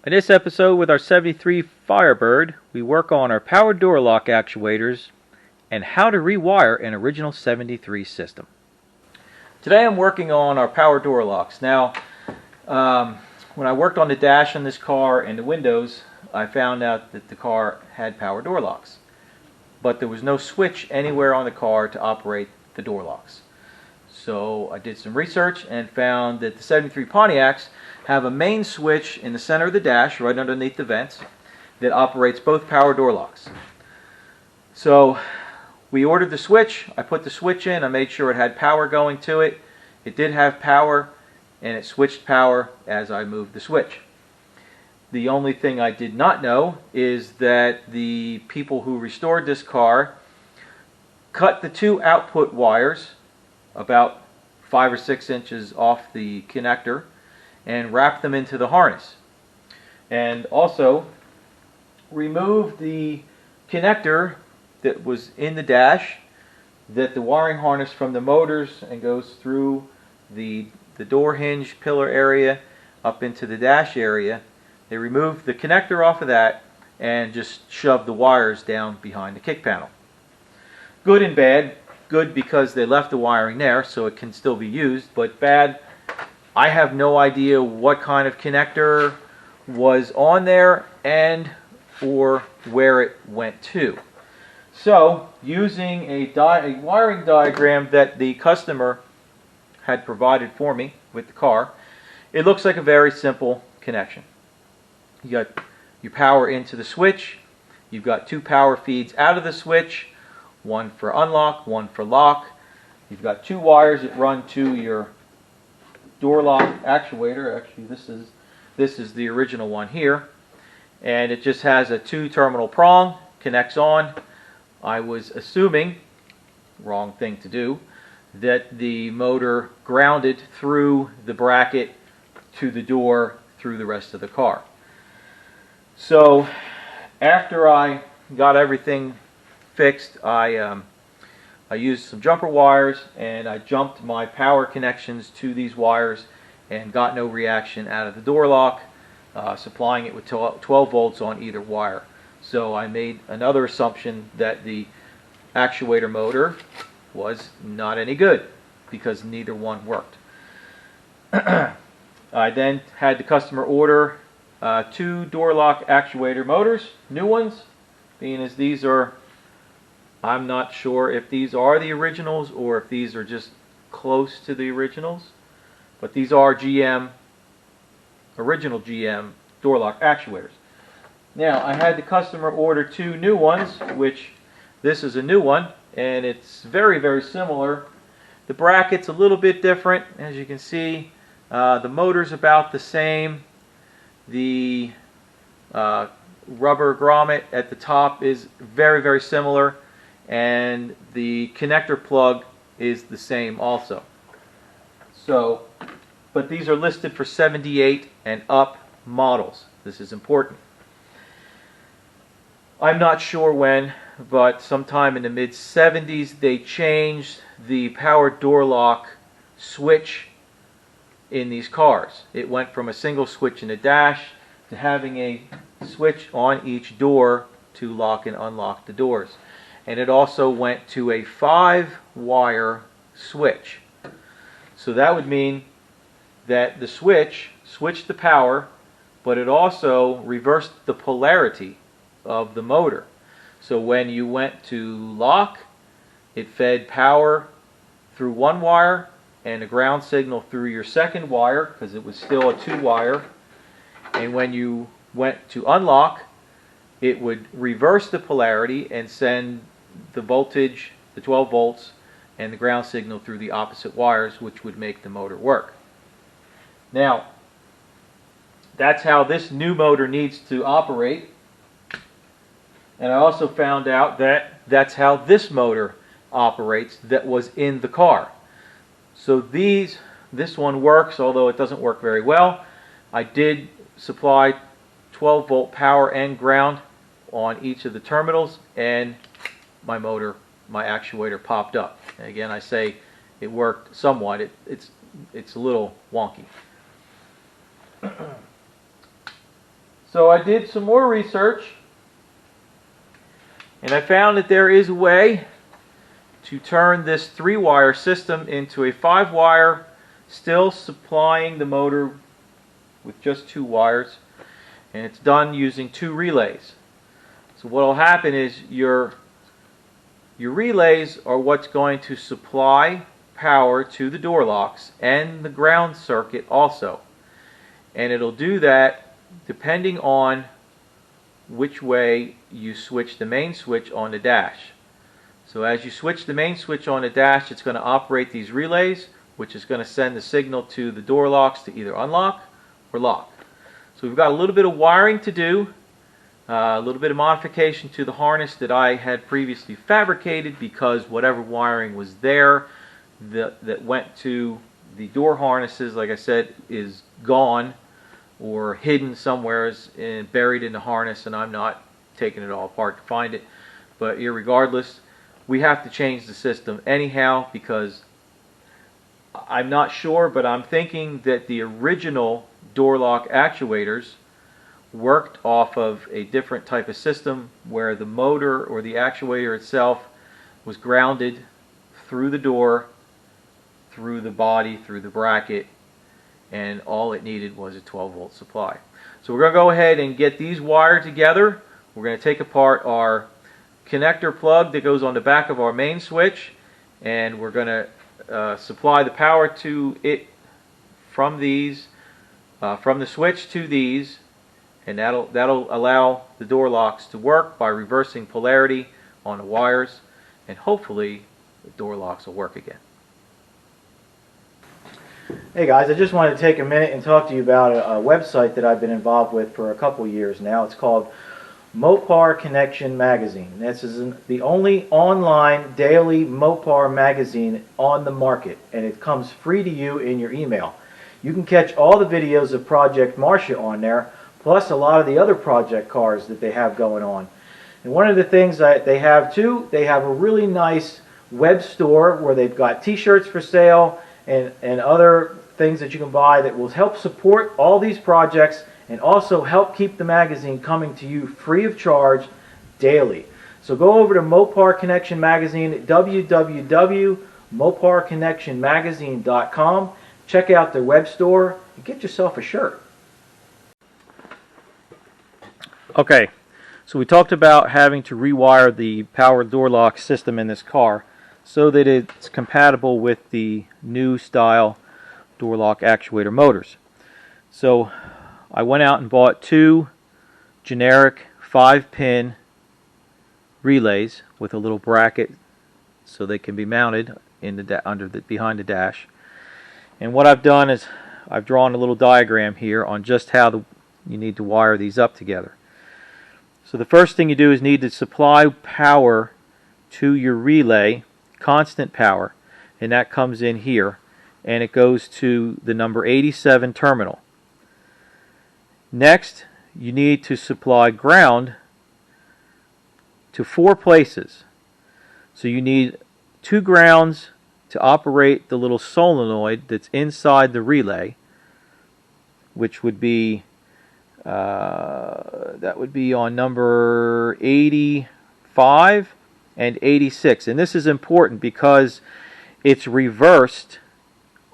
In this episode with our 73 Firebird, we work on our power door lock actuators and how to rewire an original 73 system. Today I'm working on our power door locks. Now, when I worked on the dash on this car and the windows, I found out that the car had power door locks. But there was no switch anywhere on the car to operate the door locks. So I did some research and found that the 73 Pontiacs have a main switch in the center of the dash, right underneath the vents, that operates both power door locks. So we ordered the switch. I put the switch in. I made sure it had power going to it. It did have power, and it switched power as I moved the switch. The only thing I did not know is that the people who restored this car cut the two output wires about 5 or 6 inches off the connector and wrapped them into the harness, and also removed the connector that was in the dash, that the wiring harness from the motors and goes through the door hinge pillar area up into the dash area. They removed the connector off of that and just shoved the wires down behind the kick panel. Good and bad. Good because they left the wiring there so it can still be used, but bad, I have no idea what kind of connector was on there and or where it went to. So, using a wiring diagram that the customer had provided for me with the car, it looks like a very simple connection. You got your power into the switch, you've got two power feeds out of the switch, one for unlock, one for lock. You've got two wires that run to your door lock actuator. Actually, this is the original one here, and it just has a 2-terminal prong, connects on. I was assuming, wrong thing to do, that the motor grounded through the bracket to the door through the rest of the car. So after I got everything fixed, I used some jumper wires and I jumped my power connections to these wires and got no reaction out of the door lock, supplying it with 12 volts on either wire. So I made another assumption that the actuator motor was not any good because neither one worked. I then had the customer order 2 door lock actuator motors, new ones, being as these are, I'm not sure if these are the originals or if these are just close to the originals, but these are original GM door lock actuators. Now, I had the customer order 2 new ones, which this is a new one, and it's very, very similar. The bracket's a little bit different, as you can see. The motor's about the same. The rubber grommet at the top is very, very similar, and the connector plug is the same also. So, but these are listed for 78 and up models. This is important. I'm not sure when, but sometime in the mid-70s they changed the power door lock switch in these cars. It went from a single switch in the dash to having a switch on each door to lock and unlock the doors. And it also went to a 5-wire switch. So that would mean that the switch switched the power, but it also reversed the polarity of the motor. So when you went to lock, it fed power through one wire and a ground signal through your second wire because it was still a 2-wire. And when you went to unlock, it would reverse the polarity and send the voltage, the 12 volts, and the ground signal through the opposite wires, which would make the motor work. Now, that's how this new motor needs to operate. And I also found out that that's how this motor operates that was in the car. So this one works, although it doesn't work very well. I did supply 12 volt power and ground on each of the terminals, and my actuator popped up. And again, I say it worked somewhat. It's a little wonky. So I did some more research, and I found that there is a way to turn this 3-wire system into a 5-wire, still supplying the motor with just 2 wires, and it's done using 2 relays. So what will happen is your relays are what's going to supply power to the door locks and the ground circuit also, and it'll do that depending on which way you switch the main switch on the dash. So as you switch the main switch on the dash, it's going to operate these relays, which is going to send the signal to the door locks to either unlock or lock. So we've got a little bit of wiring to do, a little bit of modification to the harness that I had previously fabricated, because whatever wiring was there that went to the door harnesses, like I said, is gone or hidden somewhere, buried in the harness, and I'm not taking it all apart to find it. But irregardless, we have to change the system anyhow, because I'm not sure, but I'm thinking that the original door lock actuators worked off of a different type of system where the motor or the actuator itself was grounded through the door, through the body, through the bracket, and all it needed was a 12-volt supply. So we're going to go ahead and get these wired together. We're going to take apart our connector plug that goes on the back of our main switch, and we're going to supply the power to it from these, from the switch to these, and that'll allow the door locks to work by reversing polarity on the wires, and hopefully the door locks will work again. Hey guys, I just wanted to take a minute and talk to you about a website that I've been involved with for a couple years now. It's called Mopar Connection Magazine. This is the only online daily Mopar magazine on the market, and it comes free to you in your email. You can catch all the videos of Project Marcia on there, plus a lot of the other project cars that they have going on. And one of the things that they have too, they have a really nice web store where they've got t-shirts for sale and other things that you can buy that will help support all these projects and also help keep the magazine coming to you free of charge daily. So go over to Mopar Connection Magazine at www.moparconnectionmagazine.com. Check out their web store and get yourself a shirt. Okay, so we talked about having to rewire the power door lock system in this car so that it's compatible with the new style door lock actuator motors. So I went out and bought 2 generic 5-pin relays with a little bracket so they can be mounted in the behind the dash. And what I've done is I've drawn a little diagram here on just how you need to wire these up together. So the first thing you do is need to supply power to your relay, constant power, and that comes in here, and it goes to the number 87 terminal. Next, you need to supply ground to 4 places. So you need 2 grounds to operate the little solenoid that's inside the relay, which would be that would be on number 85 and 86. And this is important because it's reversed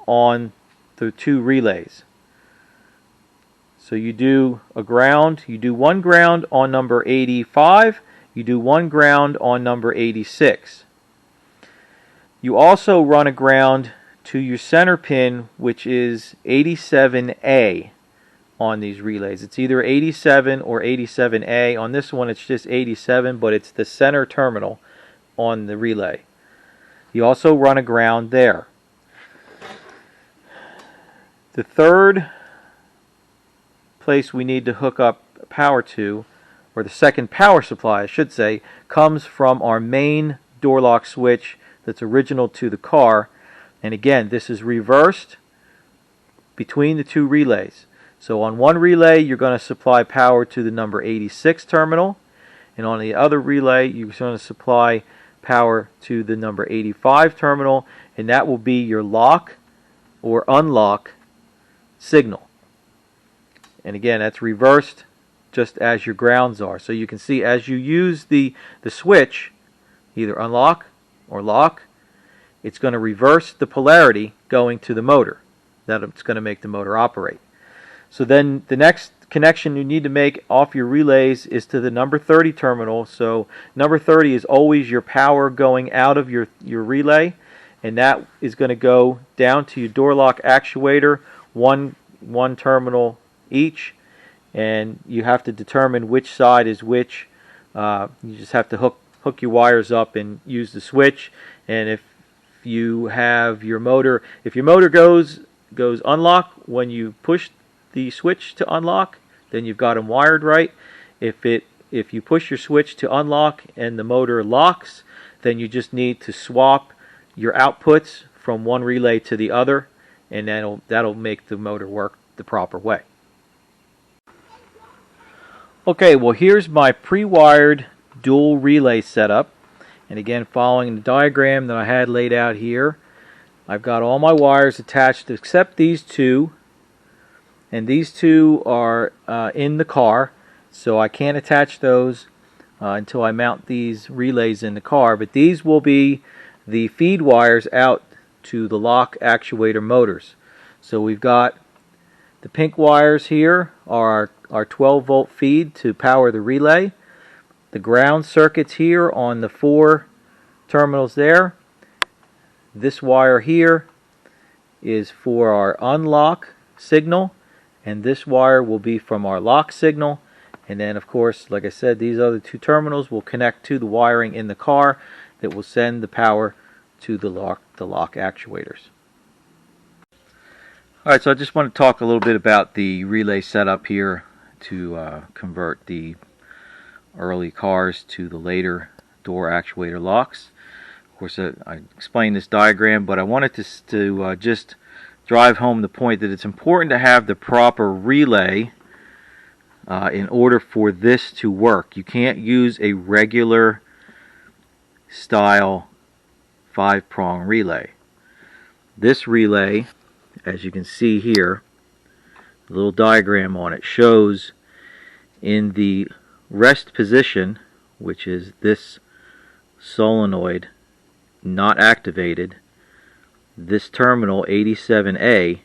on the 2 relays. So you do a ground, you do 1 ground on number 85, you do 1 ground on number 86. You also run a ground to your center pin, which is 87A on these relays. It's either 87 or 87A. On this one it's just 87, but it's the center terminal on the relay. You also run a ground there. The third place we need to hook up power to, or the second power supply I should say, comes from our main door lock switch that's original to the car. And again, this is reversed between the 2 relays. So on one relay you're going to supply power to the number 86 terminal, and on the other relay you're going to supply power to the number 85 terminal, and that will be your lock or unlock signal. And again, that's reversed just as your grounds are. So you can see as you use the switch, either unlock or lock, it's going to reverse the polarity going to the motor. That's going to make the motor operate. So then the next connection you need to make off your relays is to the number 30 terminal. So number 30 is always your power going out of your relay, and that is going to go down to your door lock actuator, one terminal each, and you have to determine which side is which. You just have to hook your wires up and use the switch. And if you have your motor, if your motor goes unlock when you push the switch to unlock, then you've got them wired right. If you push your switch to unlock and the motor locks, then you just need to swap your outputs from one relay to the other, and that'll make the motor work the proper way. Okay, well, here's my pre-wired dual relay setup, and again, following the diagram that I had laid out here, I've got all my wires attached except these two, and these two are in the car, so I can't attach those until I mount these relays in the car. But these will be the feed wires out to the lock actuator motors. So we've got the pink wires here are our 12-volt feed to power the relay. The ground circuits here on the 4 terminals there. This wire here is for our unlock signal, and this wire will be from our lock signal. And then, of course, like I said, these other 2 terminals will connect to the wiring in the car that will send the power to the lock actuators. Alright, so I just want to talk a little bit about the relay setup here to convert the early cars to the later door actuator locks. Of course, I explained this diagram, but I wanted to just drive home the point that it's important to have the proper relay in order for this to work. You can't use a regular style 5-prong relay. This relay, as you can see here, a little diagram on it shows in the rest position, which is this solenoid not activated, this terminal 87A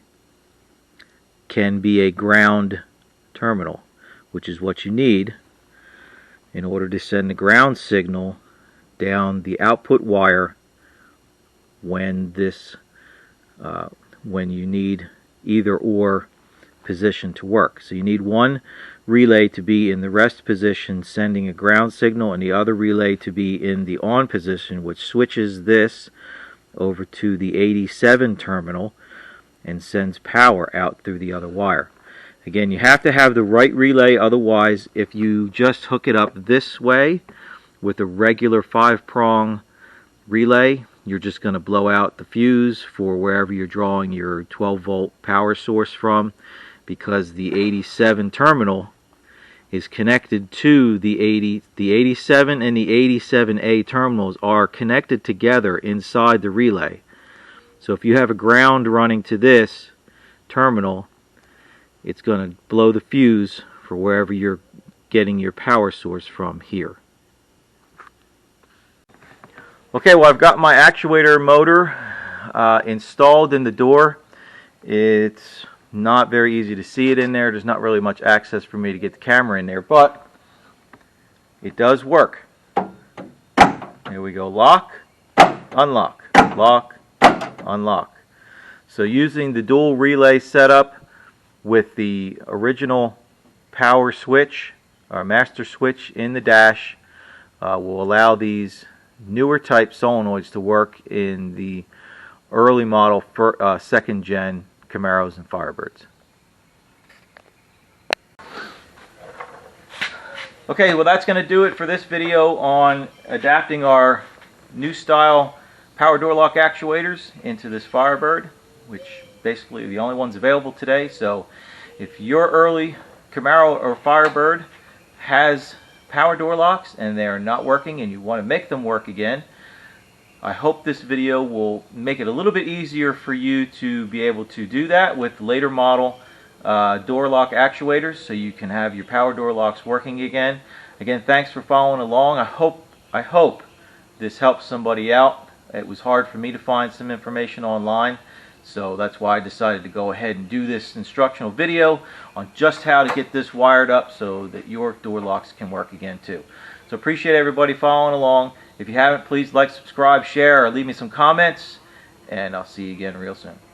can be a ground terminal, which is what you need in order to send the ground signal down the output wire when you need either or position to work. So you need one relay to be in the rest position sending a ground signal, and the other relay to be in the on position, which switches this over to the 87 terminal and sends power out through the other wire. Again, you have to have the right relay, otherwise if you just hook it up this way with a regular 5-prong relay, you're just going to blow out the fuse for wherever you're drawing your 12-volt power source from, because the 87 terminal is connected to the 87 and the 87A terminals are connected together inside the relay. So if you have a ground running to this terminal, it's going to blow the fuse for wherever you're getting your power source from here. Okay, well, I've got my actuator motor installed in the door. It's not very easy to see it in there. There's not really much access for me to get the camera in there, but it does work. Here we go. Lock, unlock, lock, unlock. So using the dual relay setup with the original power switch, or master switch in the dash, will allow these newer type solenoids to work in the early model for second gen Camaros and Firebirds. Okay, well, that's going to do it for this video on adapting our new style power door lock actuators into this Firebird, which basically are the only ones available today. So if your early Camaro or Firebird has power door locks and they are not working and you want to make them work again, I hope this video will make it a little bit easier for you to be able to do that with later model door lock actuators so you can have your power door locks working again. Again, thanks for following along. I hope this helps somebody out. It was hard for me to find some information online, so that's why I decided to go ahead and do this instructional video on just how to get this wired up so that your door locks can work again too. So appreciate everybody following along. If you haven't, please like, subscribe, share, or leave me some comments, and I'll see you again real soon.